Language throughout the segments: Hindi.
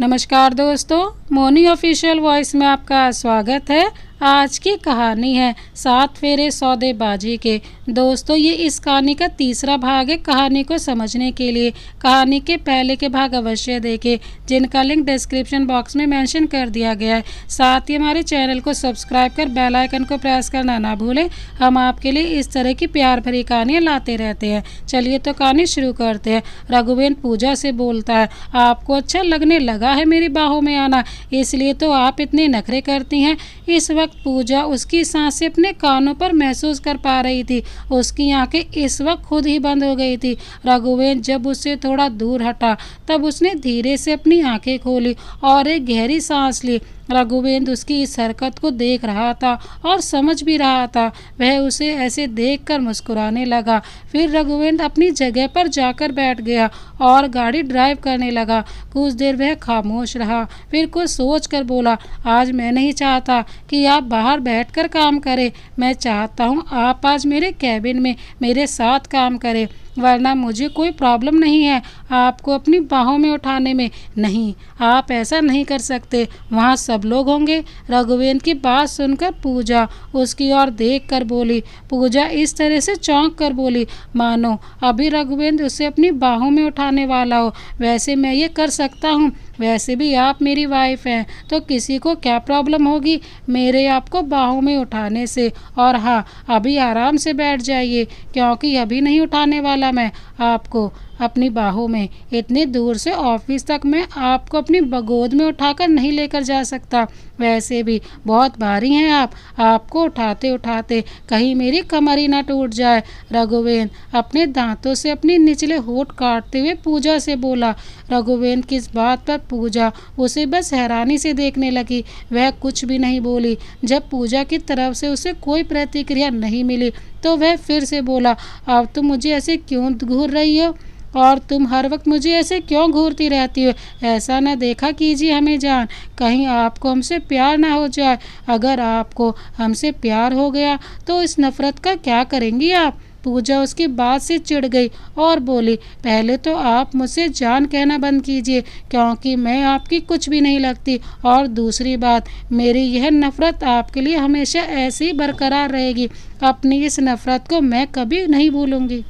नमस्कार दोस्तों, मोनी ऑफिशियल वॉइस में आपका स्वागत है। आज की कहानी है 7 फेरे सौदेबाजी के। दोस्तों, ये इस कहानी का तीसरा भाग है। कहानी को समझने के लिए कहानी के पहले के भाग अवश्य देखें, जिनका लिंक डिस्क्रिप्शन बॉक्स में मेंशन कर दिया गया है। साथ ही हमारे चैनल को सब्सक्राइब कर बेल आइकन को प्रेस करना ना भूलें। हम आपके लिए इस तरह की प्यार भरी कहानियाँ लाते रहते हैं। चलिए तो कहानी शुरू करते हैं। रघुवेंद्र पूजा से बोलता है, आपको अच्छा लगने लगा है मेरी बाहों में आना, इसलिए तो आप इतने नखरे करती हैं। इस वक्त पूजा उसकी सांसें अपने कानों पर महसूस कर पा रही थी। उसकी आंखें इस वक्त खुद ही बंद हो गई थी। रघुवेंद्र जब उससे थोड़ा दूर हटा तब उसने धीरे से अपनी आंखें खोली और एक गहरी सांस ली। रघुवेंद्र उसकी इस हरकत को देख रहा था और समझ भी रहा था। वह उसे ऐसे देखकर मुस्कुराने लगा। फिर रघुवेंद्र अपनी जगह पर जाकर बैठ गया और गाड़ी ड्राइव करने लगा। कुछ देर वह खामोश रहा, फिर कुछ सोचकर बोला, आज मैं नहीं चाहता कि आप बाहर बैठकर काम करें। मैं चाहता हूँ आप आज मेरे कैबिन में मेरे साथ काम करें, वरना मुझे कोई प्रॉब्लम नहीं है आपको अपनी बाहों में उठाने में। नहीं, आप ऐसा नहीं कर सकते, वहाँ सब लोग होंगे। रघुवेंद्र की बात सुनकर पूजा उसकी ओर देख कर बोली। पूजा इस तरह से चौंक कर बोली मानो अभी रघुवेंद्र उसे अपनी बाहों में उठाने वाला हो। वैसे मैं ये कर सकता हूँ, वैसे भी आप मेरी वाइफ हैं, तो किसी को क्या प्रॉब्लम होगी मेरे आपको बाहों में उठाने से। और हाँ, अभी आराम से बैठ जाइए, क्योंकि अभी नहीं उठाने वाला मैं आपको अपनी बाहों में। इतनी दूर से ऑफिस तक मैं आपको अपनी गोद में उठाकर नहीं लेकर जा सकता। वैसे भी बहुत भारी हैं आप, आपको उठाते उठाते कहीं मेरी कमर ही ना टूट जाए। रघुवेंद्र अपने दांतों से अपनी निचले होंठ काटते हुए पूजा से बोला। रघुवेंद्र की इस बात पर पूजा उसे बस हैरानी से देखने लगी। वह कुछ भी नहीं बोली। जब पूजा की तरफ से उसे कोई प्रतिक्रिया नहीं मिली तो वह फिर से बोला, अब तुम मुझे ऐसे क्यों घूर रही हो और तुम हर वक्त मुझे ऐसे क्यों घूरती रहती हो। ऐसा न देखा कीजिए हमें जान, कहीं आपको हमसे प्यार ना हो जाए। अगर आपको हमसे प्यार हो गया तो इस नफरत का क्या करेंगी आप। पूजा उसकी बात से चिढ़ गई और बोली, पहले तो आप मुझसे जान कहना बंद कीजिए, क्योंकि मैं आपकी कुछ भी नहीं लगती। और दूसरी बात, मेरी यह नफरत आपके लिए हमेशा ऐसे ही बरकरार रहेगी। अपनी इस नफरत को मैं कभी नहीं भूलूंगी।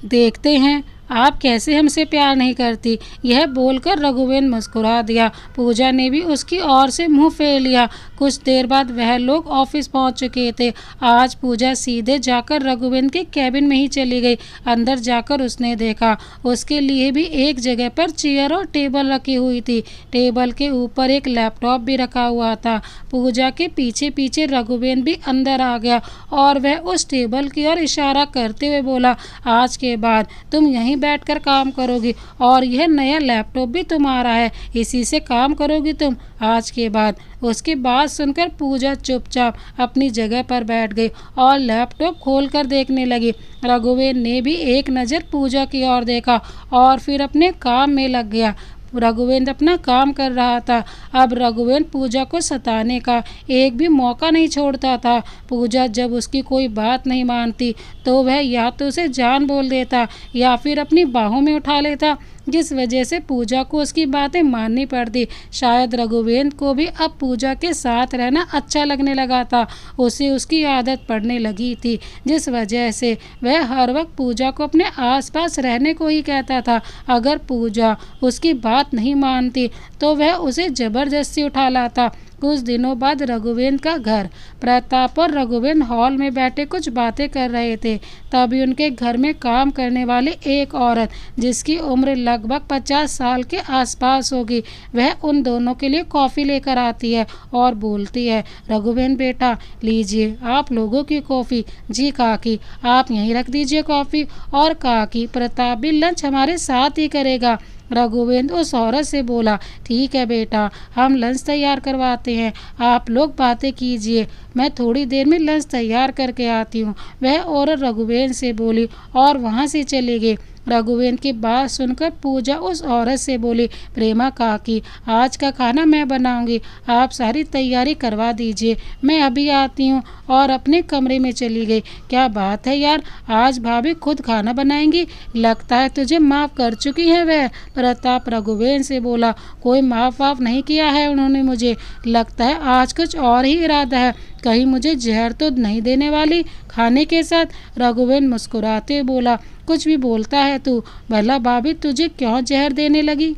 देखते हैं आप कैसे हमसे प्यार नहीं करती। यह बोलकर रघुवेंद्र मुस्कुरा दिया। पूजा ने भी उसकी ओर से मुंह फेर लिया। कुछ देर बाद वह लोग ऑफिस पहुंच चुके थे। आज पूजा सीधे जाकर रघुवेंद्र के कैबिन में ही चली गई। अंदर जाकर उसने देखा उसके लिए भी एक जगह पर चेयर और टेबल रखी हुई थी। टेबल के ऊपर एक लैपटॉप भी रखा हुआ था। पूजा के पीछे पीछे रघुवेंद्र भी अंदर आ गया और वह उस टेबल की ओर इशारा करते हुए बोला, आज के बाद तुम यहीं बैठकर काम करोगी और यह नया लैपटॉप भी तुम्हारा है, इसी से काम करोगी तुम आज के बाद। उसकी बात सुनकर पूजा चुपचाप अपनी जगह पर बैठ गई और लैपटॉप खोलकर देखने लगी। रघुवेंद्र ने भी एक नज़र पूजा की ओर देखा और फिर अपने काम में लग गया। रघुवेंद्र अपना काम कर रहा था। अब रघुवेंद्र पूजा को सताने का एक भी मौका नहीं छोड़ता था। पूजा जब उसकी कोई बात नहीं मानती तो वह या तो उसे जान बोल देता या फिर अपनी बाहों में उठा लेता, जिस वजह से पूजा को उसकी बातें माननी पड़ती। शायद रघुवेंद्र को भी अब पूजा के साथ रहना अच्छा लगने लगा था। उसे उसकी आदत पड़ने लगी थी, जिस वजह से वह हर वक्त पूजा को अपने आसपास रहने को ही कहता था। अगर पूजा उसकी बात नहीं मानती तो वह उसे जबरदस्ती उठा लाता। कुछ दिनों बाद रघुवेंद्र का घर। प्रताप और रघुवेंद्र हॉल में बैठे कुछ बातें कर रहे थे। तभी उनके घर में काम करने वाली एक औरत, जिसकी उम्र लगभग 50 साल के आसपास होगी, वह उन दोनों के लिए कॉफ़ी लेकर आती है और बोलती है, रघुवेंद्र बेटा, लीजिए आप लोगों की कॉफ़ी। जी काकी, आप यहीं रख दीजिए कॉफ़ी। और काकी, प्रताप भी लंच हमारे साथ ही करेगा। रघुवेंद्र उस औरत से बोला, ठीक है बेटा, हम लंच तैयार करवाते हैं, आप लोग बातें कीजिए, मैं थोड़ी देर में लंच तैयार करके आती हूँ। वह औरत रघुवेंद्र से बोली और वहाँ से चली गई। रघुवेंद्र की बात सुनकर पूजा उस औरत से बोली, प्रेमा काकी, आज का खाना मैं बनाऊंगी, आप सारी तैयारी करवा दीजिए, मैं अभी आती हूँ। और अपने कमरे में चली गई। क्या बात है यार, आज भाभी खुद खाना बनाएंगी, लगता है तुझे माफ़ कर चुकी है वह। प्रताप रघुवेंद्र से बोला, कोई माफ़ वाफ नहीं किया है उन्होंने मुझे, लगता है आज कुछ और ही इरादा है, कहीं मुझे जहर तो नहीं देने वाली खाने के साथ। रघुवेंद्र मुस्कुराते हुए बोला, कुछ भी बोलता है तू, भला भाभी तुझे क्यों जहर देने लगी।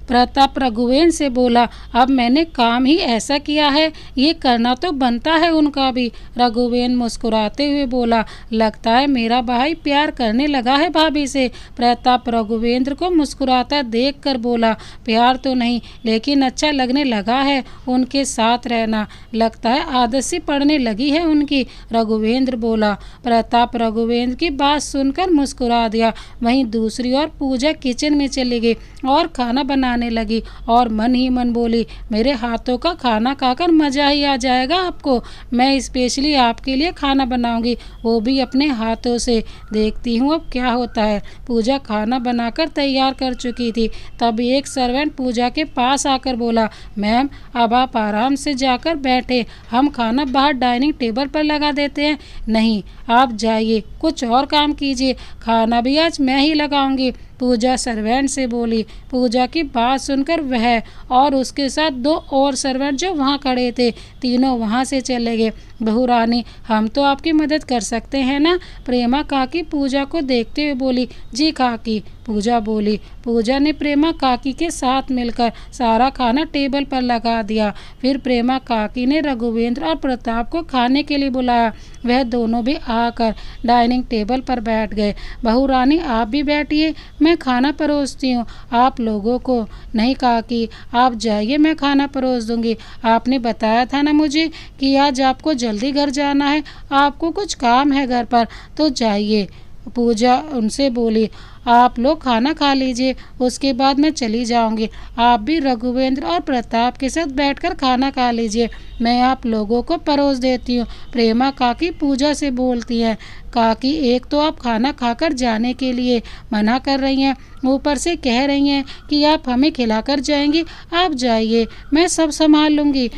प्रताप रघुवेंद्र से बोला, अब मैंने काम ही ऐसा किया है, ये करना तो बनता है उनका भी। रघुवेंद्र मुस्कुराते हुए बोला, लगता है मेरा भाई प्यार करने लगा है भाभी से। प्रताप रघुवेंद्र को मुस्कुराता देखकर बोला, प्यार तो नहीं, लेकिन अच्छा लगने लगा है उनके साथ रहना, लगता है आदत सी पड़ने लगी है उनकी। रघुवेंद्र बोला। प्रताप रघुवेंद्र की बात सुनकर मुस्कुरा दिया। वहीं दूसरी ओर पूजा किचन में चली गई और खाना बनाने लगी और मन ही मन बोली, मेरे हाथों का खाना खाकर मजा ही आ जाएगा आपको, मैं स्पेशली आपके लिए खाना बनाऊंगी, वो भी अपने हाथों से, देखती हूँ अब क्या होता है। पूजा खाना बनाकर तैयार कर चुकी थी, तभी एक सर्वेंट पूजा के पास आकर बोला, मैम अब आप आराम से जाकर बैठे, हम खाना बाहर डाइनिंग टेबल पर लगा देते हैं। नहीं, आप जाइए, कुछ और काम कीजिए, खाना भी आज मैं ही लगाऊंगी, पूजा सर्वेंट से बोली। पूजा की बात सुनकर वह और उसके साथ दो और सर्वेंट जो वहाँ खड़े थे, तीनों वहाँ से चले गए। बहू रानी, हम तो आपकी मदद कर सकते हैं ना। प्रेमा काकी पूजा को देखते हुए बोली। जी काकी, पूजा बोली। पूजा ने प्रेमा काकी के साथ मिलकर सारा खाना टेबल पर लगा दिया। फिर प्रेमा काकी ने रघुवेंद्र और प्रताप को खाने के लिए बुलाया। वह दोनों भी आकर डाइनिंग टेबल पर बैठ गए। बहू रानी, आप भी बैठिए, मैं खाना परोसती हूँ आप लोगों को। नहीं काकी, आप जाइए, मैं खाना परोस दूंगी। आपने बताया था ना मुझे कि आज आपको जल्दी घर जाना है, आपको कुछ काम है घर पर, तो जाइए। पूजा उनसे बोली, आप लोग खाना खा लीजिए, उसके बाद मैं चली जाऊंगी। आप भी रघुवेंद्र और प्रताप के साथ बैठकर खाना खा लीजिए, मैं आप लोगों को परोस देती हूँ। प्रेमा काकी पूजा से बोलती हैं, काकी एक तो आप खाना खाकर जाने के लिए मना कर रही हैं, ऊपर से कह रही हैं कि आप हमें खिलाकर जाएंगी, आप जाइए, मैं सब संभाल लूँगी।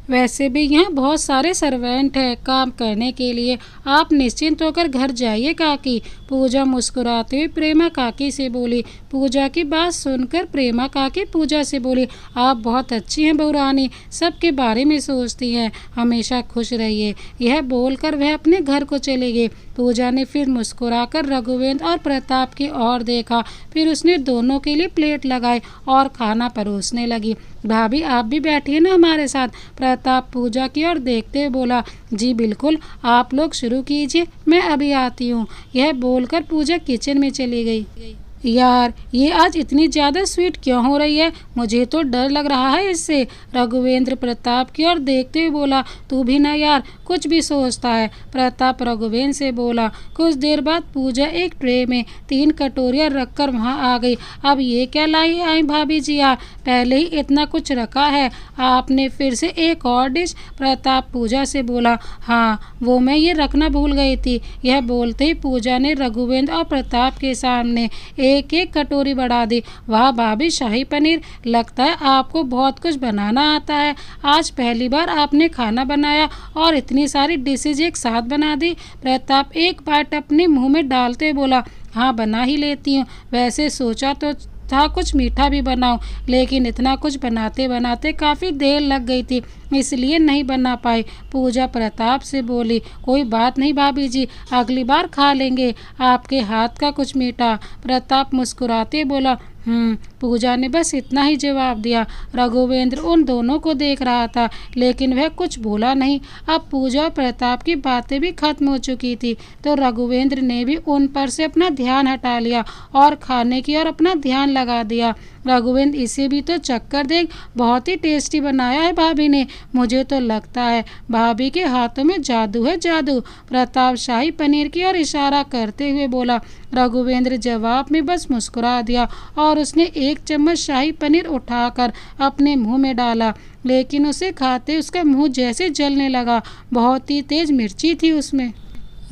वैसे भी यहाँ बहुत सारे सर्वेंट हैं काम करने के लिए, आप निश्चिंत होकर घर जाइए काकी। पूजा मुस्कुराते हुए प्रेमा काकी से बोली। पूजा की बात सुनकर प्रेमा काकी पूजा से बोली, आप बहुत अच्छी हैं बहू रानी, सबके बारे में सोचती हैं, हमेशा खुश रहिए। यह बोलकर वह अपने घर को चले गए। पूजा ने फिर मुस्कुराकर रघुवेंद्र और प्रताप की ओर देखा, फिर उसने दोनों के लिए प्लेट लगाई और खाना परोसने लगी। भाभी आप भी बैठिए ना हमारे साथ। प्रताप पूजा की ओर देखते हुए बोला, जी बिल्कुल, आप लोग शुरू कीजिए, मैं अभी आती हूँ। यह बोलकर पूजा किचन में चली गई। यार ये आज इतनी ज़्यादा स्वीट क्यों हो रही है, मुझे तो डर लग रहा है इससे। रघुवेंद्र प्रताप की ओर देखते हुए बोला, तू भी ना यार कुछ भी सोचता है। प्रताप रघुवेंद्र से बोला। कुछ देर बाद पूजा एक ट्रे में 3 कटोरियाँ रखकर वहाँ आ गई। अब ये क्या लाई आई भाभी जी, यार पहले ही इतना कुछ रखा है, आपने फिर से एक और डिश। प्रताप पूजा से बोला, हाँ वो मैं ये रखना भूल गई थी। यह बोलते ही पूजा ने रघुवेंद्र और प्रताप के सामने एक एक कटोरी बढ़ा दी। वाह भाभी, शाही पनीर, लगता है आपको बहुत कुछ बनाना आता है। आज पहली बार आपने खाना बनाया और इतनी सारी डिशेज एक साथ बना दी। प्रताप एक बाइट अपने मुंह में डालते हुए बोला, हाँ बना ही लेती हूँ, वैसे सोचा तो था कुछ मीठा भी बनाऊं, लेकिन इतना कुछ बनाते बनाते काफ़ी देर लग गई थी, इसलिए नहीं बना पाई। पूजा प्रताप से बोली, कोई बात नहीं भाभी जी, अगली बार खा लेंगे आपके हाथ का कुछ मीठा। प्रताप मुस्कुराते बोला, पूजा ने बस इतना ही जवाब दिया। रघुवेंद्र उन दोनों को देख रहा था, लेकिन वह कुछ बोला नहीं। अब पूजा और प्रताप की बातें भी खत्म हो चुकी थी, तो रघुवेंद्र ने भी उन पर से अपना ध्यान हटा लिया और खाने की ओर अपना ध्यान लगा दिया। रघुवेंद्र, इसे भी तो चक्कर देख, बहुत ही टेस्टी बनाया है भाभी ने, मुझे तो लगता है भाभी के हाथों में जादू है जादू। प्रताप शाही पनीर की ओर इशारा करते हुए बोला। रघुवेंद्र जवाब में बस मुस्कुरा दिया और उसने एक चम्मच शाही पनीर उठाकर अपने मुंह में डाला, लेकिन उसे खाते उसका मुंह जैसे जलने लगा, बहुत ही तेज मिर्ची थी उसमें।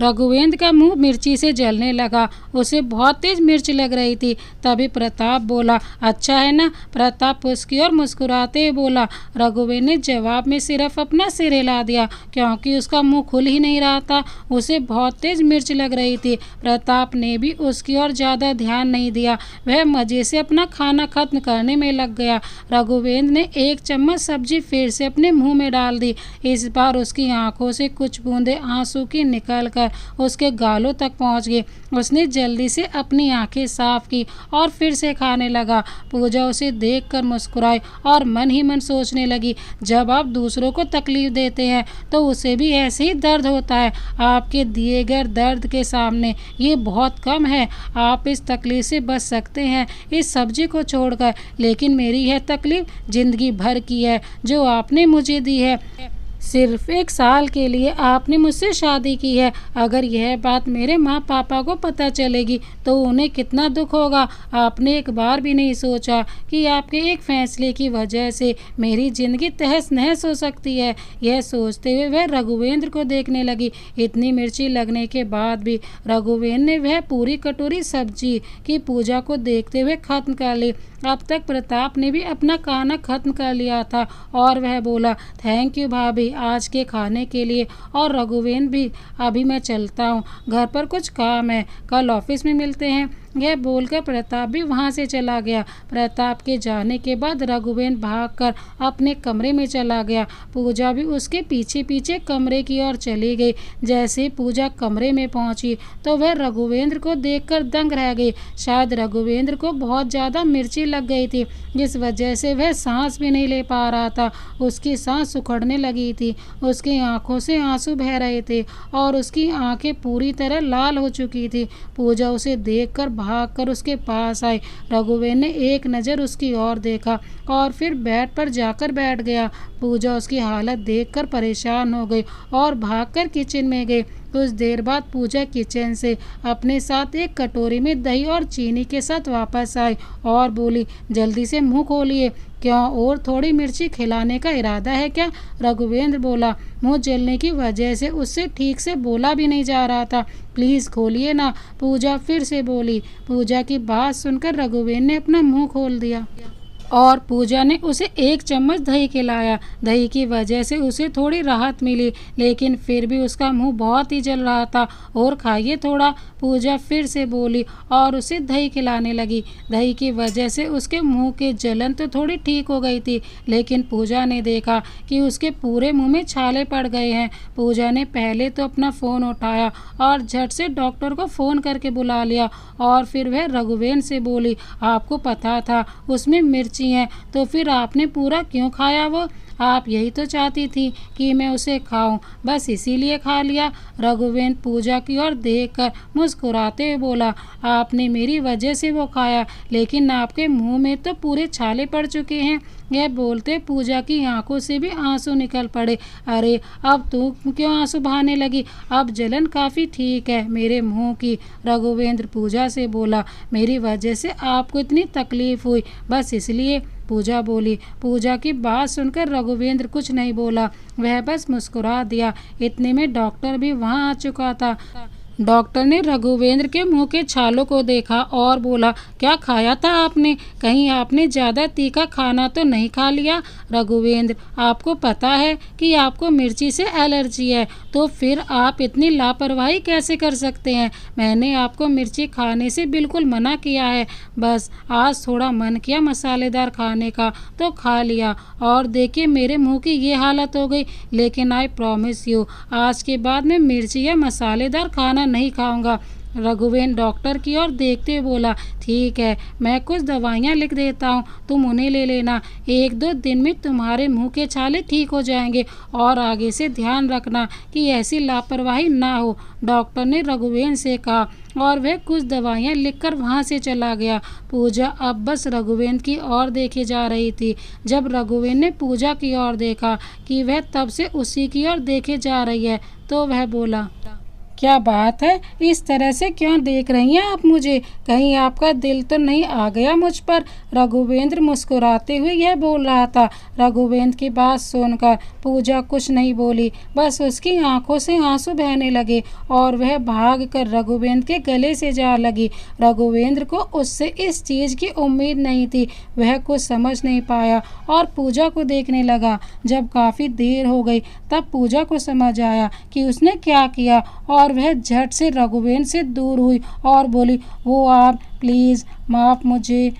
रघुवेंद्र का मुंह मिर्ची से जलने लगा। उसे बहुत तेज मिर्च लग रही थी। तभी प्रताप बोला, अच्छा है ना? प्रताप उसकी ओर मुस्कुराते हुए बोला। रघुवेंद्र ने जवाब में सिर्फ अपना सिर हिला दिया, क्योंकि उसका मुंह खुल ही नहीं रहा था। उसे बहुत तेज मिर्च लग रही थी। प्रताप ने भी उसकी ओर ज़्यादा ध्यान नहीं दिया। वह मज़े से अपना खाना खत्म करने में लग गया। रघुवेंद्र ने एक चम्मच सब्जी फिर से अपने मुंह में डाल दी। इस बार उसकी आंखों से कुछ बूंदें आंसू की निकलकर उसके गालों तक पहुंच गई। उसने जल्दी से अपनी आंखें साफ की और फिर से खाने लगा। पूजा उसे देखकर मुस्कुराई और मन ही मन सोचने लगी, जब आप दूसरों को तकलीफ देते हैं तो उसे भी ऐसे ही दर्द होता है। आपके दिए गए दर्द के सामने ये बहुत कम है। आप इस तकलीफ से बच सकते हैं इस सब्जी को छोड़कर, लेकिन मेरी यह तकलीफ जिंदगी भर की है जो आपने मुझे दी है। सिर्फ 1 साल के लिए आपने मुझसे शादी की है। अगर यह बात मेरे माँ पापा को पता चलेगी तो उन्हें कितना दुख होगा। आपने एक बार भी नहीं सोचा कि आपके एक फैसले की वजह से मेरी ज़िंदगी तहस नहस हो सकती है। यह सोचते हुए वह रघुवेंद्र को देखने लगी। इतनी मिर्ची लगने के बाद भी रघुवेंद्र ने वह पूरी कटोरी सब्जी की पूजा को देखते हुए खत्म कर ली। अब तक प्रताप ने भी अपना खाना खत्म कर लिया था और वह बोला, थैंक यू भाभी आज के खाने के लिए। और रघुवेंद्र भी, अभी मैं चलता हूँ, घर पर कुछ काम है, कल ऑफिस में मिलते हैं। यह बोलकर प्रताप भी वहाँ से चला गया। प्रताप के जाने के बाद रघुवेंद्र भागकर अपने कमरे में चला गया। पूजा भी उसके पीछे पीछे कमरे की ओर चली गई। जैसे ही पूजा कमरे में पहुंची तो वह रघुवेंद्र को देखकर दंग रह गई। शायद रघुवेंद्र को बहुत ज़्यादा मिर्ची लग गई थी, जिस वजह से वह सांस भी नहीं ले पा रहा था। उसकी सांस उखड़ने लगी थी, उसकी आंखों से आंसू बह रहे थे और उसकी आंखें पूरी तरह लाल हो चुकी थी। पूजा उसे देखकर भागकर उसके पास आई। रघुवेंद्र ने एक नज़र उसकी ओर देखा और फिर बेड पर जाकर बैठ गया। पूजा उसकी हालत देखकर परेशान हो गई और भागकर किचन में गई। कुछ देर बाद पूजा किचन से अपने साथ एक कटोरी में दही और चीनी के साथ वापस आई और बोली, जल्दी से मुंह खोलिए, क्या और थोड़ी मिर्ची खिलाने का इरादा है क्या? रघुवेंद्र बोला। मुंह जलने की वजह से उससे ठीक से बोला भी नहीं जा रहा था। प्लीज़ खोलिए ना, पूजा फिर से बोली। पूजा की बात सुनकर रघुवेंद्र ने अपना मुंह खोल दिया और पूजा ने उसे 1 चम्मच दही खिलाया। दही की वजह से उसे थोड़ी राहत मिली, लेकिन फिर भी उसका मुंह बहुत ही जल रहा था। और खाइए थोड़ा, पूजा फिर से बोली और उसे दही खिलाने लगी। दही की वजह से उसके मुंह की जलन तो थोड़ी ठीक हो गई थी, लेकिन पूजा ने देखा कि उसके पूरे मुंह में छाले पड़ गए हैं। पूजा ने पहले तो अपना फ़ोन उठाया और झट से डॉक्टर को फ़ोन करके बुला लिया और फिर वह रघुवेंद्र से बोली, आपको पता था उसमें मिर्ची हैं, तो फिर आपने पूरा क्यों खाया वो? आप यही तो चाहती थी कि मैं उसे खाऊं, बस इसीलिए खा लिया। रघुवेंद्र पूजा की ओर देखकर मुस्कुराते हुए बोला, आपने मेरी वजह से वो खाया, लेकिन आपके मुंह में तो पूरे छाले पड़ चुके हैं। यह बोलते पूजा की आंखों से भी आंसू निकल पड़े। अरे अब तू क्यों आंसू बहाने लगी? अब जलन काफ़ी ठीक है मेरे मुंह की। रघुवेंद्र पूजा से बोला, मेरी वजह से आपको इतनी तकलीफ हुई, बस इसलिए? पूजा बोली। पूजा की बात सुनकर रघुवेंद्र कुछ नहीं बोला, वह बस मुस्कुरा दिया। इतने में डॉक्टर भी वहां आ चुका था। डॉक्टर ने रघुवेंद्र के मुंह के छालों को देखा और बोला, क्या खाया था आपने? कहीं आपने ज़्यादा तीखा खाना तो नहीं खा लिया? रघुवेंद्र, आपको पता है कि आपको मिर्ची से एलर्जी है, तो फिर आप इतनी लापरवाही कैसे कर सकते हैं? मैंने आपको मिर्ची खाने से बिल्कुल मना किया है, बस आज थोड़ा मन किया मसालेदार खाने का तो खा लिया और देखिए मेरे मुंह की ये हालत हो गई। लेकिन आई प्रॉमिस यू, आज के बाद मैं मिर्ची या मसालेदार खाना नहीं खाऊंगा। रघुवेंद्र डॉक्टर की ओर देखते हुए बोला, ठीक है, मैं कुछ दवाइयाँ लिख देता हूँ, तुम उन्हें ले लेना। 1-2 दिन में तुम्हारे मुंह के छाले ठीक हो जाएंगे और आगे से ध्यान रखना कि ऐसी लापरवाही ना हो, डॉक्टर ने रघुवेंद्र से कहा और वह कुछ दवाइयाँ लिखकर वहाँ से चला गया। पूजा अब बस रघुवेंद्र की ओर देखे जा रही थी। जब रघुवेंद्र ने पूजा की ओर देखा कि वह तब से उसी की ओर देखे जा रही है, तो वह बोला, क्या बात है, इस तरह से क्यों देख रही हैं आप मुझे? कहीं आपका दिल तो नहीं आ गया मुझ पर? रघुवेंद्र मुस्कुराते हुए यह बोल रहा था। रघुवेंद्र की बात सुनकर पूजा कुछ नहीं बोली, बस उसकी आंखों से आंसू बहने लगे और वह भाग कर रघुवेंद्र के गले से जा लगी। रघुवेंद्र को उससे इस चीज की उम्मीद नहीं थी। वह कुछ समझ नहीं पाया और पूजा को देखने लगा। जब काफी देर हो गई तब पूजा को समझ आया कि उसने क्या किया और वह झट से रघुवेंद्र से दूर हुई और बोली, वो आप प्लीज़ माफ़ मुझे।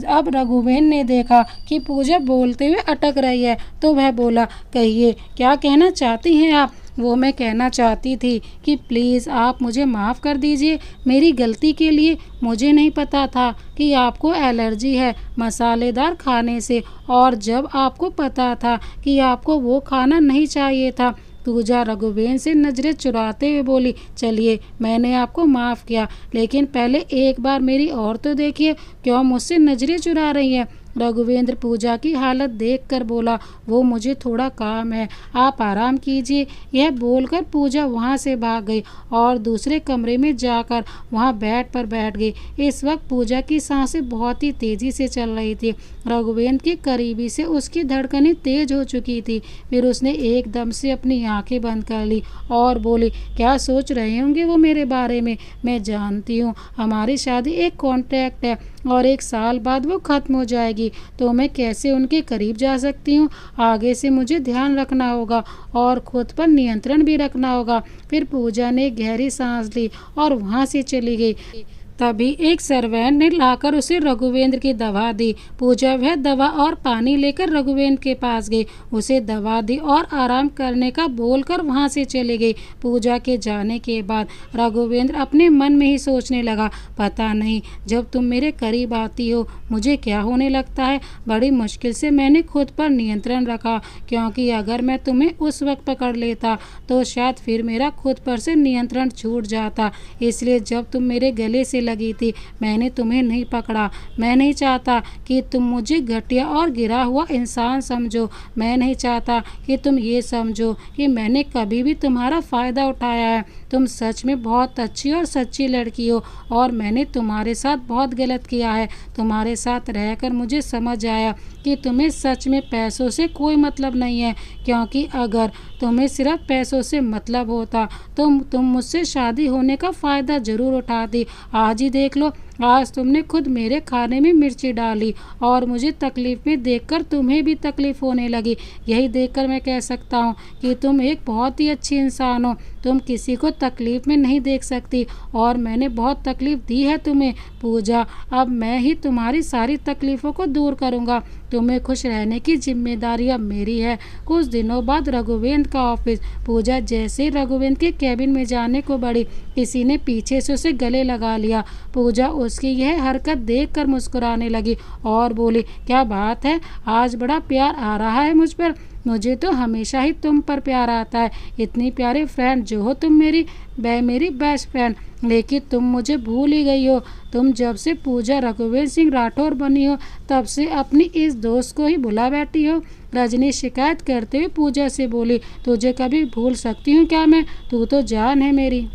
अब रघुवेंद्र ने देखा कि पूजा बोलते हुए अटक रही है तो वह बोला, कहिए क्या कहना चाहती हैं आप? वो मैं कहना चाहती थी कि प्लीज़ आप मुझे माफ़ कर दीजिए मेरी गलती के लिए। मुझे नहीं पता था कि आपको एलर्जी है मसालेदार खाने से, और जब आपको पता था कि आपको वो खाना नहीं चाहिए था। पूजा रघुवेंद्र से नज़रें चुराते हुए बोली, चलिए मैंने आपको माफ़ किया, लेकिन पहले एक बार मेरी और तो देखिए, क्यों मुझसे नज़रें चुरा रही हैं? रघुवेंद्र पूजा की हालत देखकर बोला, वो मुझे थोड़ा काम है, आप आराम कीजिए। यह बोलकर पूजा वहाँ से भाग गई और दूसरे कमरे में जाकर वहाँ बेड पर बैठ गई। इस वक्त पूजा की सांसें बहुत ही तेज़ी से चल रही थी। रघुवेंद्र की करीबी से उसकी धड़कनें तेज हो चुकी थी। फिर उसने एकदम से अपनी आंखें बंद कर ली और बोली, क्या सोच रहे होंगे वो मेरे बारे में? मैं जानती हूँ हमारी शादी एक कॉन्ट्रैक्ट है और 1 साल बाद वो ख़त्म हो जाएगी, तो मैं कैसे उनके करीब जा सकती हूँ? आगे से मुझे ध्यान रखना होगा और खुद पर नियंत्रण भी रखना होगा। फिर पूजा ने गहरी सांस ली और वहाँ से चली गई। तभी एक सर्वेंट ने लाकर उसे रघुवेंद्र की दवा दी। पूजा वह दवा और पानी लेकर रघुवेंद्र के पास गई, उसे दवा दी और आराम करने का बोलकर वहां से चली गई। पूजा के जाने के बाद रघुवेंद्र अपने मन में ही सोचने लगा, पता नहीं जब तुम मेरे करीब आती हो मुझे क्या होने लगता है। बड़ी मुश्किल से मैंने खुद पर नियंत्रण रखा, क्योंकि अगर मैं तुम्हें उस वक्त पकड़ लेता तो शायद फिर मेरा खुद पर से नियंत्रण छूट जाता। इसलिए जब तुम मेरे गले से लगी थी मैंने तुम्हें नहीं पकड़ा। मैं नहीं चाहता कि तुम मुझे घटिया और गिरा हुआ इंसान समझो। मैं नहीं चाहता कि तुम ये समझो कि मैंने कभी भी तुम्हारा फ़ायदा उठाया है। तुम सच में बहुत अच्छी और सच्ची लड़की हो और मैंने तुम्हारे साथ बहुत गलत किया है। तुम्हारे साथ रहकर मुझे समझ आया कि तुम्हें सच में पैसों से कोई मतलब नहीं है, क्योंकि अगर तुम्हें सिर्फ पैसों से मतलब होता तो तुम मुझसे शादी होने का फ़ायदा ज़रूर उठाती। आज ही देख लो, आज तुमने खुद मेरे खाने में मिर्ची डाली और मुझे तकलीफ़ में देखकर तुम्हें भी तकलीफ़ होने लगी। यही देखकर मैं कह सकता हूँ कि तुम एक बहुत ही अच्छी इंसान हो। तुम किसी को तकलीफ़ में नहीं देख सकती और मैंने बहुत तकलीफ़ दी है तुम्हें पूजा। अब मैं ही तुम्हारी सारी तकलीफ़ों को दूर करूँगा। तुम्हें खुश रहने की जिम्मेदारी अब मेरी है। कुछ दिनों बाद रघुवेंद्र का ऑफिस। पूजा जैसे ही रघुवेंद्र के कैबिन में जाने को बढ़ी, किसी ने पीछे से उसे गले लगा लिया। पूजा उसकी यह हरकत देखकर मुस्कुराने लगी और बोली, क्या बात है, आज बड़ा प्यार आ रहा है मुझ पर। मुझे तो हमेशा ही तुम पर प्यार आता है। इतनी प्यारे फ्रेंड जो हो तुम, मेरी बेस्ट फ्रेंड। लेकिन तुम मुझे भूल ही गई हो। तुम जब से पूजा रघुवेंद्र सिंह राठौर बनी हो तब से अपनी इस दोस्त को ही भुला बैठी हो। रजनी शिकायत करते हुए पूजा से बोली, तुझे कभी भूल सकती हूँ क्या मैं? तू तो जान है मेरी।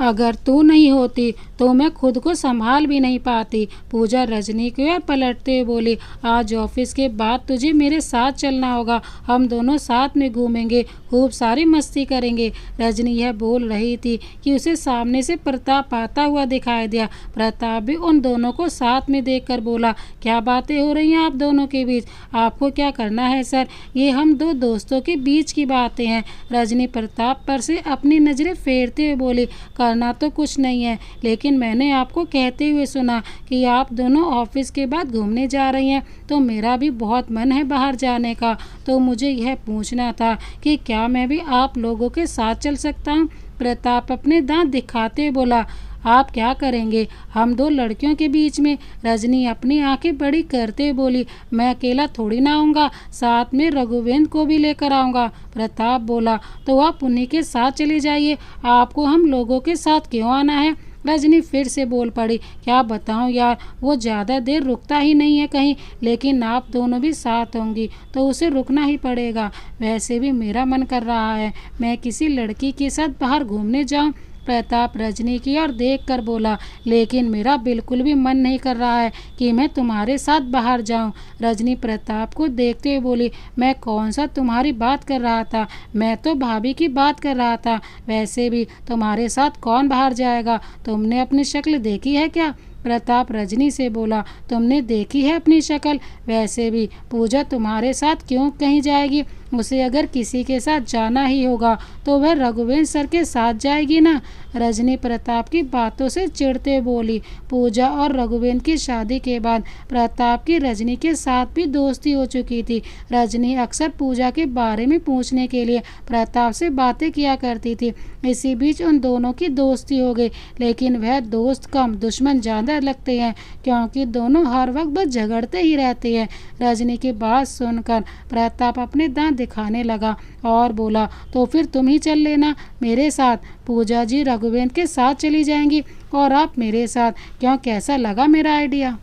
अगर तू नहीं होती तो मैं खुद को संभाल भी नहीं पाती। पूजा रजनी की ओर पलटते हुए बोली, आज ऑफिस के बाद तुझे मेरे साथ चलना होगा। हम दोनों साथ में घूमेंगे, खूब सारी मस्ती करेंगे। रजनी यह बोल रही थी कि उसे सामने से प्रताप आता हुआ दिखाई दिया। प्रताप भी उन दोनों को साथ में देखकर बोला, क्या बातें हो रही हैं आप दोनों के बीच? आपको क्या करना है सर? ये हम दो दोस्तों के बीच की बातें हैं। रजनी प्रताप पर से अपनी नज़रें फेरते हुए बोली, करना तो कुछ नहीं है, लेकिन मैंने आपको कहते हुए सुना कि आप दोनों ऑफिस के बाद घूमने जा रही हैं, तो मेरा भी बहुत मन है बाहर जाने का। तो मुझे यह पूछना था कि क्या मैं भी आप लोगों के साथ चल सकता हूँ? प्रताप अपने दांत दिखाते हुए बोला, आप क्या करेंगे हम दो लड़कियों के बीच में? रजनी अपनी आंखें बड़ी करते हुए बोली, मैं अकेला थोड़ी ना आऊँगा, साथ में रघुवेंद्र को भी लेकर आऊँगा। प्रताप बोला, तो आप उन्हीं के साथ चले जाइए, आपको हम लोगों के साथ क्यों आना है? रजनी फिर से बोल पड़ी, क्या बताऊं यार, वो ज़्यादा देर रुकता ही नहीं है कहीं, लेकिन आप दोनों भी साथ होंगी तो उसे रुकना ही पड़ेगा। वैसे भी मेरा मन कर रहा है मैं किसी लड़की के साथ बाहर घूमने जाऊं। प्रताप रजनी की ओर देखकर बोला, लेकिन मेरा बिल्कुल भी मन नहीं कर रहा है कि मैं तुम्हारे साथ बाहर जाऊं। रजनी प्रताप को देखते हुए बोली, मैं कौन सा तुम्हारी बात कर रहा था, मैं तो भाभी की बात कर रहा था। वैसे भी तुम्हारे साथ कौन बाहर जाएगा, तुमने अपनी शक्ल देखी है क्या? प्रताप रजनी से बोला, तुमने देखी है अपनी शक्ल? वैसे भी पूजा तुम्हारे साथ क्यों कहीं जाएगी? उसे अगर किसी के साथ जाना ही होगा तो वह रघुवेंद्र सर के साथ जाएगी ना। रजनी प्रताप की बातों से चिढ़ते बोली, पूजा और रघुवेंद्र की शादी के बाद प्रताप की रजनी के साथ भी दोस्ती हो चुकी थी। रजनी अक्सर पूजा के बारे में पूछने के लिए प्रताप से बातें किया करती थी। इसी बीच उन दोनों की दोस्ती हो गई, लेकिन वह दोस्त कम दुश्मन ज़्यादा लगते हैं, क्योंकि दोनों हर वक्त बस झगड़ते ही रहते हैं। रजनी की बात सुनकर प्रताप अपने दांत दिखाने लगा और बोला, तो फिर तुम ही चल लेना मेरे साथ। पूजा जी रघुवेंद्र के साथ चली जाएंगी और आप मेरे साथ। क्यों, कैसा लगा मेरा आइडिया?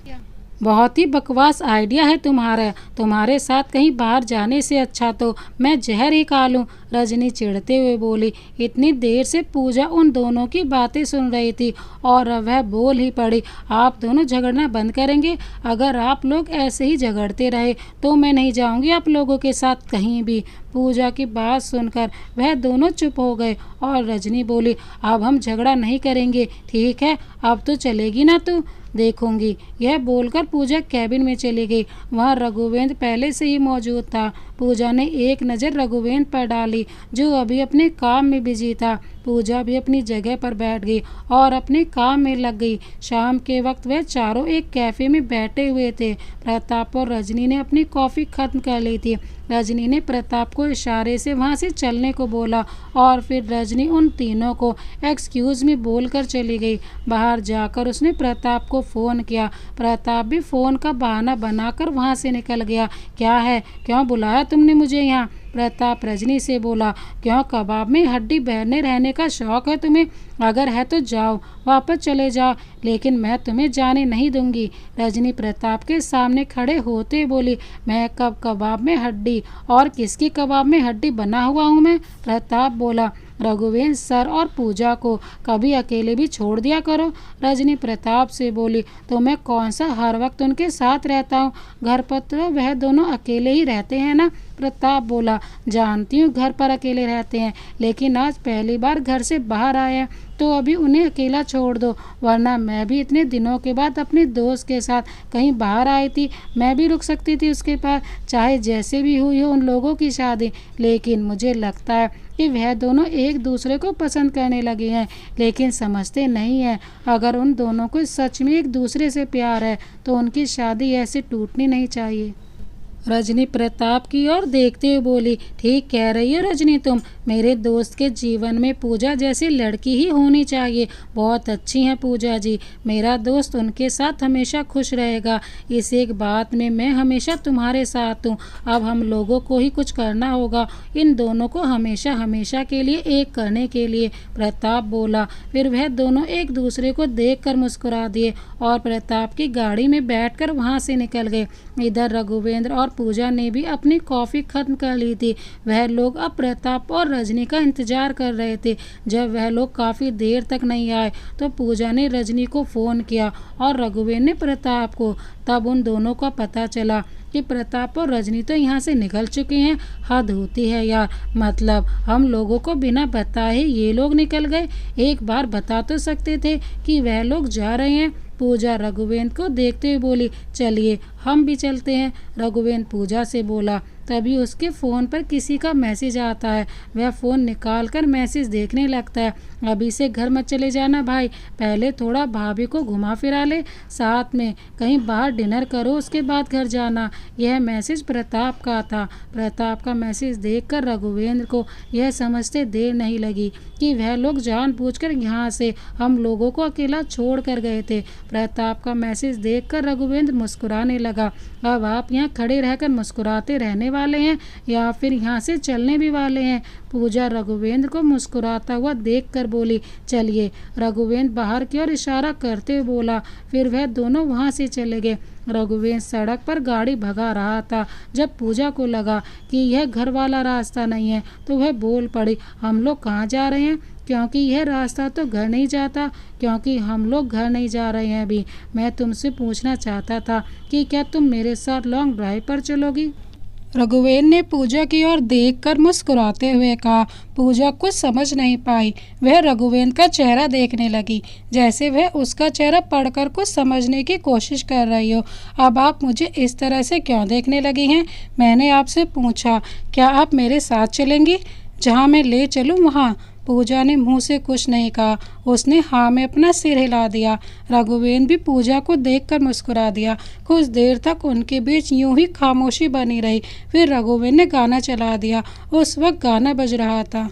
बहुत ही बकवास आइडिया है तुम्हारा। तुम्हारे साथ कहीं बाहर जाने से अच्छा तो मैं जहर ही खा लूं। रजनी चिढ़ते हुए बोली। इतनी देर से पूजा उन दोनों की बातें सुन रही थी और वह बोल ही पड़ी, आप दोनों झगड़ना बंद करेंगे? अगर आप लोग ऐसे ही झगड़ते रहे तो मैं नहीं जाऊंगी आप लोगों के साथ कहीं भी। पूजा की बात सुनकर वह दोनों चुप हो गए और रजनी बोली, अब हम झगड़ा नहीं करेंगे, ठीक है? अब तो चलेगी ना तू? देखूंगी। यह बोलकर पूजा कैबिन में चली गई। वहाँ रघुवेंद्र पहले से ही मौजूद था। पूजा ने एक नज़र रघुवेंद्र पर डाली, जो अभी अपने काम में बिजी था। पूजा भी अपनी जगह पर बैठ गई और अपने काम में लग गई। शाम के वक्त वह चारों एक कैफे में बैठे हुए थे। प्रताप और रजनी ने अपनी कॉफ़ी खत्म कर ली थी। रजनी ने प्रताप को इशारे से वहाँ से चलने को बोला और फिर रजनी उन तीनों को एक्सक्यूज़ मी बोलकर चली गई। बाहर जाकर उसने प्रताप को फ़ोन किया। प्रताप भी फ़ोन का बहाना बनाकर वहाँ से निकल गया। क्या है, क्यों बुलाया तुमने मुझे यहाँ? प्रताप रजनी से बोला, क्यों कबाब में हड्डी बहने रहने का शौक है तुम्हें? अगर है तो जाओ, वापस चले जाओ, लेकिन मैं तुम्हें जाने नहीं दूंगी। रजनी प्रताप के सामने खड़े होते बोली, मैं कब कबाब में हड्डी, और किसकी कबाब में हड्डी बना हुआ हूँ मैं? प्रताप बोला, रघुवेंद्र सर और पूजा को कभी अकेले भी छोड़ दिया करो। रजनी प्रताप से बोली, तो मैं कौन सा हर वक्त उनके साथ रहता हूँ? घर पर तो वह दोनों अकेले ही रहते हैं ना। प्रताप बोला, जानती हूँ घर पर अकेले रहते हैं, लेकिन आज पहली बार घर से बाहर आए हैं तो अभी उन्हें अकेला छोड़ दो, वरना मैं भी इतने दिनों के बाद अपने दोस्त के साथ कहीं बाहर आई थी। मैं भी रुक सकती थी उसके पास, चाहे जैसे भी हुई हो उन लोगों की शादी। लेकिन मुझे लगता है कि वह दोनों एक दूसरे को पसंद करने लगे हैं, लेकिन समझते नहीं हैं। अगर उन दोनों को सच में एक दूसरे से प्यार है तो उनकी शादी ऐसे टूटनी नहीं चाहिए। रजनी प्रताप की ओर देखते हुए बोली, ठीक कह रही हो रजनी तुम। मेरे दोस्त के जीवन में पूजा जैसी लड़की ही होनी चाहिए। बहुत अच्छी हैं पूजा जी। मेरा दोस्त उनके साथ हमेशा खुश रहेगा। इस एक बात में मैं हमेशा तुम्हारे साथ हूँ। अब हम लोगों को ही कुछ करना होगा, इन दोनों को हमेशा हमेशा के लिए एक करने के लिए। प्रताप बोला। फिर वह दोनों एक दूसरे को देखकर मुस्कुरा दिए और प्रताप की गाड़ी में बैठकर वहाँ से निकल गए। इधर रघुवेंद्र और पूजा ने भी अपनी कॉफ़ी खत्म कर ली थी। वह लोग अब प्रताप और रजनी का इंतजार कर रहे थे। जब वह लोग काफ़ी देर तक नहीं आए तो पूजा ने रजनी को फ़ोन किया और रघुवेंद्र ने प्रताप को। तब उन दोनों का पता चला कि प्रताप और रजनी तो यहाँ से निकल चुके हैं। हद होती है यार, मतलब हम लोगों को बिना बताए ये लोग निकल गए। एक बार बता तो सकते थे कि वह लोग जा रहे हैं। पूजा रघुवेंद्र को देखते हुए बोली, चलिए हम भी चलते हैं। रघुवेंद्र पूजा से बोला। तभी उसके फ़ोन पर किसी का मैसेज आता है। वह फ़ोन निकालकर मैसेज देखने लगता है। अभी से घर मत चले जाना भाई, पहले थोड़ा भाभी को घुमा फिरा ले, साथ में कहीं बाहर डिनर करो, उसके बाद घर जाना। यह मैसेज प्रताप का था। प्रताप का मैसेज देखकर रघुवेंद्र को यह समझते देर नहीं लगी कि वह लोग जानबूझकर यहाँ से हम लोगों को अकेला छोड़ कर गए थे। प्रताप का मैसेज देखकर रघुवेंद्र मुस्कुराने लगा। अब आप यहाँ खड़े रहकर मुस्कुराते रहने वाले हैं या फिर यहाँ से चलने भी वाले हैं। पूजा रघुवेंद्र को मुस्कुराता हुआ देखकर बोली, चलिए। रघुवेंद्र बाहर की ओर इशारा करते हुए बोला। फिर वह दोनों वहाँ से चले गए। रघुवेंद्र सड़क पर गाड़ी भगा रहा था। जब पूजा को लगा कि यह घर वाला रास्ता नहीं है तो वह बोल पड़ी, हम लोग कहाँ जा रहे हैं? क्योंकि यह रास्ता तो घर नहीं जाता। क्योंकि हम लोग घर नहीं जा रहे हैं अभी। मैं तुमसे पूछना चाहता था कि क्या तुम मेरे साथ लॉन्ग ड्राइव पर चलोगी? रघुवेंद्र ने पूजा की ओर देखकर मुस्कुराते हुए कहा। पूजा कुछ समझ नहीं पाई। वह रघुवेंद्र का चेहरा देखने लगी, जैसे वह उसका चेहरा पढ़कर कुछ समझने की कोशिश कर रही हो। अब आप मुझे इस तरह से क्यों देखने लगी हैं? मैंने आपसे पूछा, क्या आप मेरे साथ चलेंगी? जहाँ मैं ले चलूँ वहाँ? पूजा ने मुंह से कुछ नहीं कहा। उसने हाँ में अपना सिर हिला दिया। रघुवेंद्र भी पूजा को देखकर मुस्कुरा दिया। कुछ देर तक उनके बीच यूं ही खामोशी बनी रही। फिर रघुवेंद्र ने गाना चला दिया। उस वक्त गाना बज रहा था,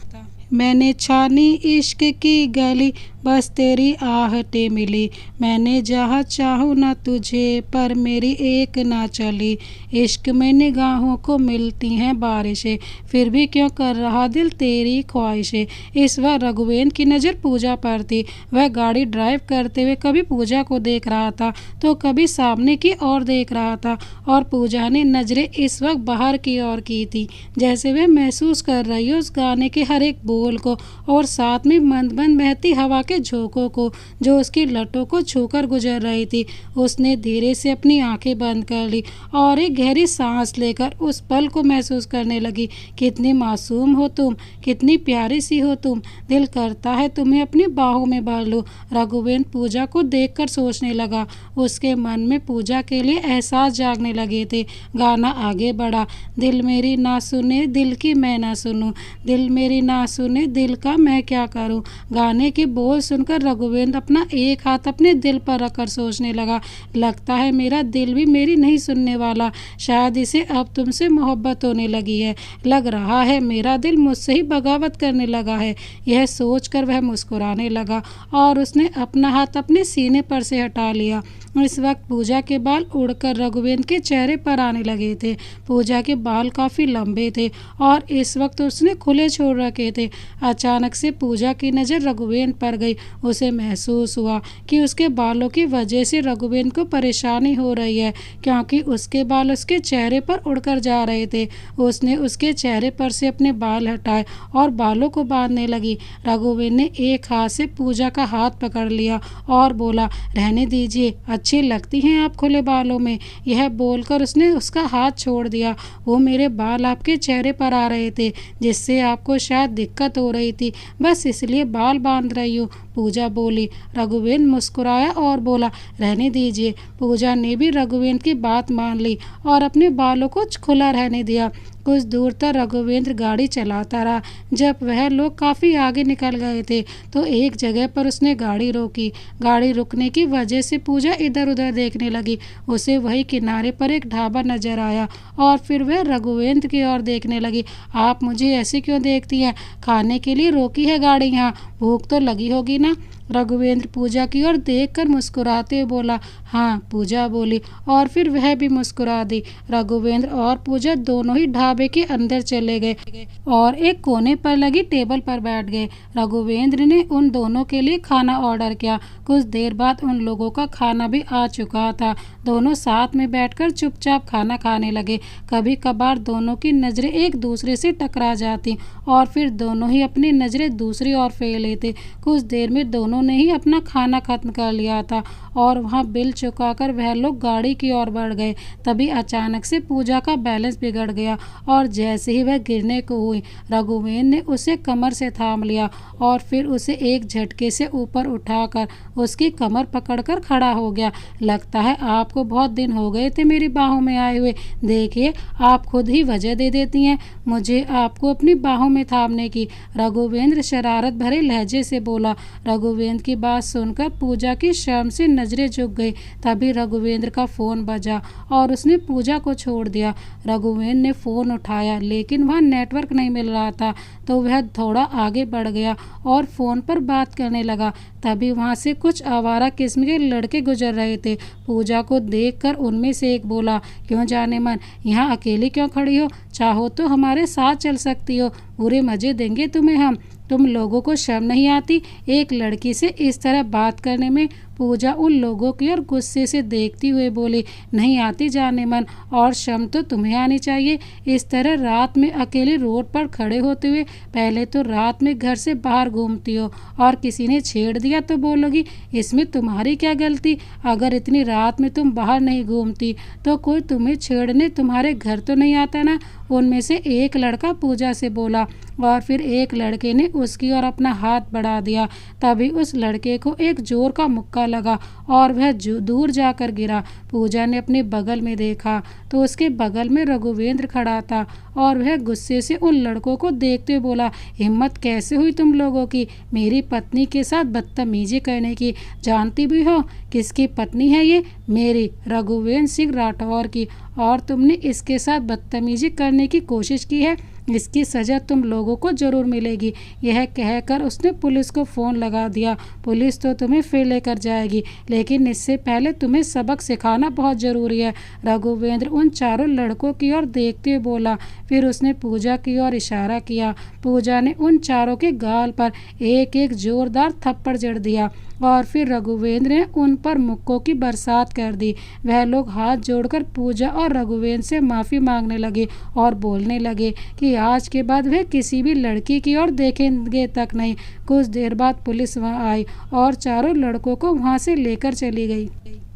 मैंने छानी इश्क की गली, बस तेरी आहटें मिली। मैंने जहाँ चाहूँ ना तुझे, पर मेरी एक ना चली। इश्क में निगाहों को मिलती हैं बारिशें, फिर भी क्यों कर रहा दिल तेरी ख्वाहिशें। इस बार रघुवेंद्र की नज़र पूजा पर थी। वह गाड़ी ड्राइव करते हुए कभी पूजा को देख रहा था तो कभी सामने की ओर देख रहा था। और पूजा ने नज़रें इस वक्त बाहर की ओर की थी, जैसे वह महसूस कर रही हो उस गाने के हर एक बोल को और साथ में मंद मंद बहती हवा के झोंकों को जो उसकी लटों को छूकर गुजर रही थी। उसने धीरे से अपनी आंखें बंद कर ली और एक गहरी सांस लेकर उस पल को महसूस करने लगी। कितनी मासूम हो तुम, कितनी प्यारी सी हो तुम। दिल करता है तुम्हें अपनी बाहों में भर लूं। रघुवेंद्र पूजा को देखकर सोचने लगा। उसके मन में पूजा के लिए एहसास जागने लगे थे। गाना आगे बढ़ा। दिल मेरी ना सुने, दिल की मैं ना सुनूं। दिल मेरी ना सुने, दिल का मैं क्या करूं। गाने के बोल सुनकर रघुवेंद्र अपना एक हाथ अपने दिल पर रखकर सोचने लगा, लगता है मेरा दिल भी मेरी नहीं सुनने वाला। शायद इसे अब तुमसे मोहब्बत होने लगी है। लग रहा है मेरा दिल मुझसे ही बगावत करने लगा है। यह सोचकर वह मुस्कुराने लगा और उसने अपना हाथ अपने सीने पर से हटा लिया। इस वक्त पूजा के बाल उड़कर रघुवेंद्र के चेहरे पर आने लगे थे। पूजा के बाल काफ़ी लंबे थे और इस वक्त उसने खुले छोड़ रखे थे। अचानक से पूजा की नज़र रघुवेंद्र पर गई। उसे महसूस हुआ कि उसके बालों की वजह से रघुवेंद्र को परेशानी हो रही है, क्योंकि उसके बाल उसके चेहरे पर उड़कर जा रहे थे। उसने उसके चेहरे पर से अपने बाल हटाए और बालों को बांधने लगी। रघुवेंद्र ने एक हाथ से पूजा का हाथ पकड़ लिया और बोला, रहने दीजिए, अच्छी लगती हैं आप खुले बालों में। यह बोलकर उसने उसका हाथ छोड़ दिया। वो मेरे बाल आपके चेहरे पर आ रहे थे, जिससे आपको शायद दिक्कत हो रही थी, बस इसलिए बाल बांध रही हूँ, पूजा बोली। रघुवेंद्र मुस्कुराया और बोला, रहने दीजिए। पूजा ने भी रघुवेंद्र की बात मान ली और अपने बालों को खुला रहने दिया। कुछ दूर तक रघुवेंद्र गाड़ी चलाता रहा। जब वह लोग काफ़ी आगे निकल गए थे तो एक जगह पर उसने गाड़ी रोकी। गाड़ी रुकने की वजह से पूजा इधर उधर देखने लगी। उसे वही किनारे पर एक ढाबा नजर आया और फिर वह रघुवेंद्र की ओर देखने लगी। आप मुझे ऐसे क्यों देखती हैं? खाने के लिए रोकी है गाड़ी यहाँ, भूख तो लगी होगी ना? रघुवेंद्र पूजा की ओर देखकर मुस्कुराते हुए बोला। हाँ, पूजा बोली और फिर वह भी मुस्कुरा दी। रघुवेंद्र और पूजा दोनों ही ढाबे के अंदर चले गए और एक कोने पर लगी टेबल पर बैठ गए। रघुवेंद्र ने उन दोनों के लिए खाना ऑर्डर किया। कुछ देर बाद उन लोगों का खाना भी आ चुका था। दोनों साथ में बैठकर चुपचाप खाना खाने लगे। कभी कभार दोनों की नज़रें एक दूसरे से टकरा जाती और फिर दोनों ही अपनी नज़रें दूसरी ओर फेर लेते। कुछ देर में दोनों ने ही अपना खाना खत्म कर लिया था और वहाँ बिल चुकाकर वह लोग गाड़ी की ओर बढ़ गए। तभी अचानक से पूजा का बैलेंस बिगड़ गया और जैसे ही वह गिरने को हुई, रघुवेंद्र ने उसे कमर से थाम लिया और फिर उसे एक झटके से ऊपर उठाकर उसकी कमर पकड़कर खड़ा हो गया। लगता है आपको बहुत दिन हो गए थे मेरी बाहों में आए हुए। देखिए, आप खुद ही वजह दे देती हैं मुझे आपको अपनी बाहों में थामने की, रघुवेंद्र शरारत भरे लहजे से बोला। रघुवेंद्र रघुवेंद्र की बात सुनकर पूजा की शर्म से नजरें झुक गई। तभी रघुवेंद्र का फ़ोन बजा और उसने पूजा को छोड़ दिया। रघुवेंद्र ने फ़ोन उठाया लेकिन वहाँ नेटवर्क नहीं मिल रहा था, तो वह थोड़ा आगे बढ़ गया और फ़ोन पर बात करने लगा। तभी वहाँ से कुछ आवारा किस्म के लड़के गुजर रहे थे। पूजा को देखकर उनमें से एक बोला, क्यों जाने मन, यहाँ अकेली क्यों खड़ी हो? चाहो तो हमारे साथ चल सकती हो, पूरे मज़े देंगे तुम्हें हम। तुम लोगों को शर्म नहीं आती एक लड़की से इस तरह बात करने में? पूजा उन लोगों की ओर गुस्से से देखती हुए बोली, नहीं आती जाने मन, और शर्म तो तुम्हें आनी चाहिए। इस तरह रात में अकेले रोड पर खड़े होते हुए, पहले तो रात में घर से बाहर घूमती हो और किसी ने छेड़ दिया तो बोलोगी इसमें तुम्हारी क्या गलती? अगर इतनी रात में तुम बाहर नहीं घूमती तो कोई तुम्हें छेड़ने तुम्हारे घर तो नहीं आता ना? उनमें से एक लड़का पूजा से बोला और फिर एक लड़के ने उसकी ओर अपना हाथ बढ़ा दिया। तभी उस लड़के को एक जोर का मुक्का लगा और वह दूर जाकर गिरा। पूजा ने अपने बगल में देखा तो उसके बगल में रघुवेंद्र खड़ा था और वह गुस्से से उन लड़कों को देखते हुए बोला, हिम्मत कैसे हुई तुम लोगों की मेरी पत्नी के साथ बदतमीजी करने की? जानती भी हो किसकी पत्नी है ये? मेरी, रघुवेंद्र सिंह राठौर की। और तुमने इसके साथ बदतमीजी करने की कोशिश की है, इसकी सज़ा तुम लोगों को ज़रूर मिलेगी। यह कहकर उसने पुलिस को फ़ोन लगा दिया। पुलिस तो तुम्हें फिर लेकर जाएगी, लेकिन इससे पहले तुम्हें सबक सिखाना बहुत ज़रूरी है। रघुवेंद्र उन चारों लड़कों की ओर देखते हुए बोला। फिर उसने पूजा की ओर इशारा किया। पूजा ने उन चारों के गाल पर एक एक जोरदार थप्पड़ जड़ दिया और फिर रघुवेंद्र ने उन पर मुक्कों की बरसात कर दी। वह लोग हाथ जोड़कर पूजा और रघुवेंद्र से माफ़ी मांगने लगे और बोलने लगे कि आज के बाद वह किसी भी लड़की की ओर देखेंगे तक नहीं। कुछ देर बाद पुलिस वहां आई और चारों लड़कों को वहां से लेकर चली गई।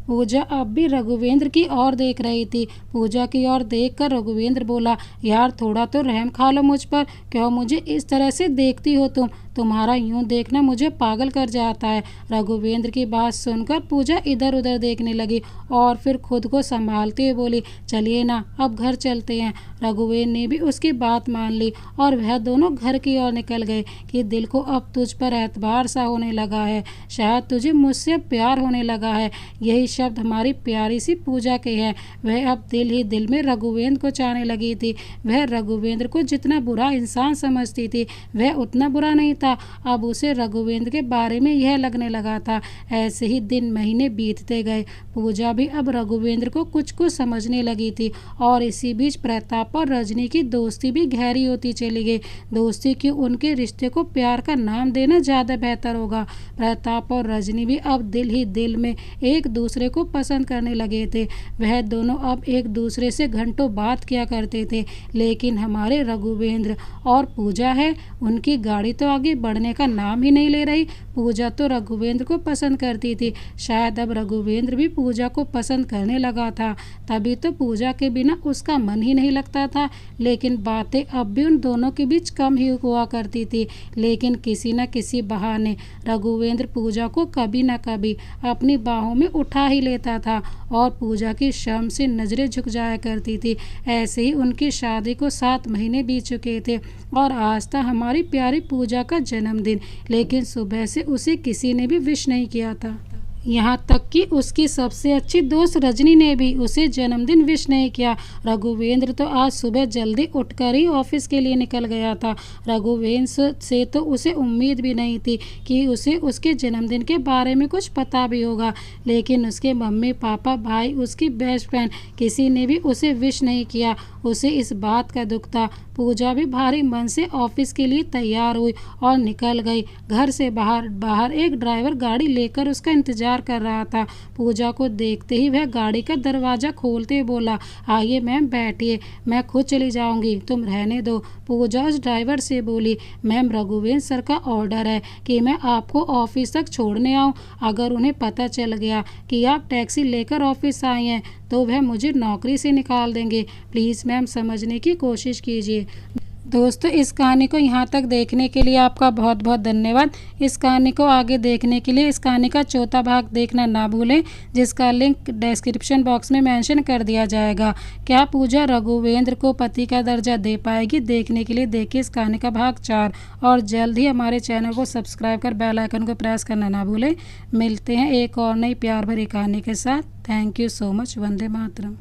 पूजा अब भी रघुवेंद्र की ओर देख रही थी। पूजा की ओर देखकर रघुवेंद्र बोला, यार थोड़ा तो रहम खा लो मुझ पर, क्यों मुझे इस तरह से देखती हो तुम? तुम्हारा यूं देखना मुझे पागल कर जाता है। रघुवेंद्र की बात सुनकर पूजा इधर उधर देखने लगी और फिर खुद को संभालते हुए बोली, चलिए ना अब घर चलते हैं। रघुवेंद्र ने भी उसकी बात मान ली और वह दोनों घर की ओर निकल गए कि दिल को अब तुझ पर एतबार सा होने लगा है, शायद तुझे मुझसे अब प्यार होने लगा है। यही शब्द हमारी प्यारी सी पूजा के हैं। वह अब दिल ही दिल में रघुवेंद्र को चाहने लगी थी। वह रघुवेंद्र को जितना बुरा इंसान समझती थी वह उतना बुरा नहीं था। अब उसे रघुवेंद्र के बारे में यह लगने लगा था। ऐसे ही दिन महीने बीतते गए। पूजा भी अब रघुवेंद्र को कुछ कुछ समझने लगी थी और इसी बीच प्रताप और रजनी की दोस्ती भी गहरी होती चली गई। दोस्ती की उनके रिश्ते को प्यार का नाम देना ज़्यादा बेहतर होगा। प्रताप और रजनी भी अब दिल ही दिल में एक दूसरे को पसंद करने लगे थे। वह दोनों अब एक दूसरे से घंटों बात किया करते थे। लेकिन हमारे रघुवेंद्र और पूजा है, उनकी गाड़ी तो आगे बढ़ने का नाम ही नहीं ले रही। पूजा तो रघुवेंद्र को पसंद करती थी, शायद अब रघुवेंद्र भी पूजा को पसंद करने लगा था। तभी तो पूजा के बिना उसका मन ही नहीं लगता था। लेकिन बातें अब भी उन दोनों के बीच कम ही हुआ करती थी। लेकिन किसी न किसी बहाने रघुवेंद्र पूजा को कभी न कभी अपनी बाहों में उठा ही लेता था और पूजा की शर्म से नजरें झुक जाया करती थी। ऐसे ही उनकी शादी को 7 महीने बीत चुके थे और आज था हमारी प्यारी पूजा का जन्मदिन, लेकिन सुबह से उसे किसी ने भी विश नहीं किया था। यहाँ तक कि उसकी सबसे अच्छी दोस्त रजनी ने भी उसे जन्मदिन विश नहीं किया। रघुवेंद्र तो आज सुबह जल्दी उठकर ही ऑफिस के लिए निकल गया था। रघुवेंद्र से तो उसे उम्मीद भी नहीं थी कि उसे उसके जन्मदिन के बारे में कुछ पता भी होगा। लेकिन उसके मम्मी पापा भाई उसकी बेस्ट फ्रेंड किसी ने भी उसे विश नहीं किया। उसे इस बात का दुख था। पूजा भी भारी मन से ऑफिस के लिए तैयार हुई और निकल गई। घर से बाहर एक ड्राइवर गाड़ी लेकर उसका इंतजार कर रहा था। पूजा को देखते ही वह गाड़ी का दरवाज़ा खोलते बोला, आइए मैम बैठिए, मैं खुद चली जाऊंगी, तुम रहने दो। पूजा उस ड्राइवर से बोली, मैम रघुवेंद्र सर का ऑर्डर है कि मैं आपको ऑफिस तक छोड़ने आऊँ। अगर उन्हें पता चल गया कि आप टैक्सी लेकर ऑफिस आई हैं तो वह मुझे नौकरी से निकाल देंगे। प्लीज़ मैम समझने की कोशिश कीजिए। दोस्तों इस कहानी को यहाँ तक देखने के लिए आपका बहुत बहुत धन्यवाद। इस कहानी को आगे देखने के लिए इस कहानी का चौथा भाग देखना ना भूलें, जिसका लिंक डिस्क्रिप्शन बॉक्स में मेंशन कर दिया जाएगा। क्या पूजा रघुवेंद्र को पति का दर्जा दे पाएगी? देखने के लिए देखिए इस कहानी का भाग 4 और जल्द ही हमारे चैनल को सब्सक्राइब कर बेल आइकन को प्रेस करना ना भूलें। मिलते हैं एक और नई प्यार भरी कहानी के साथ। Thank you so much. Vande Mataram.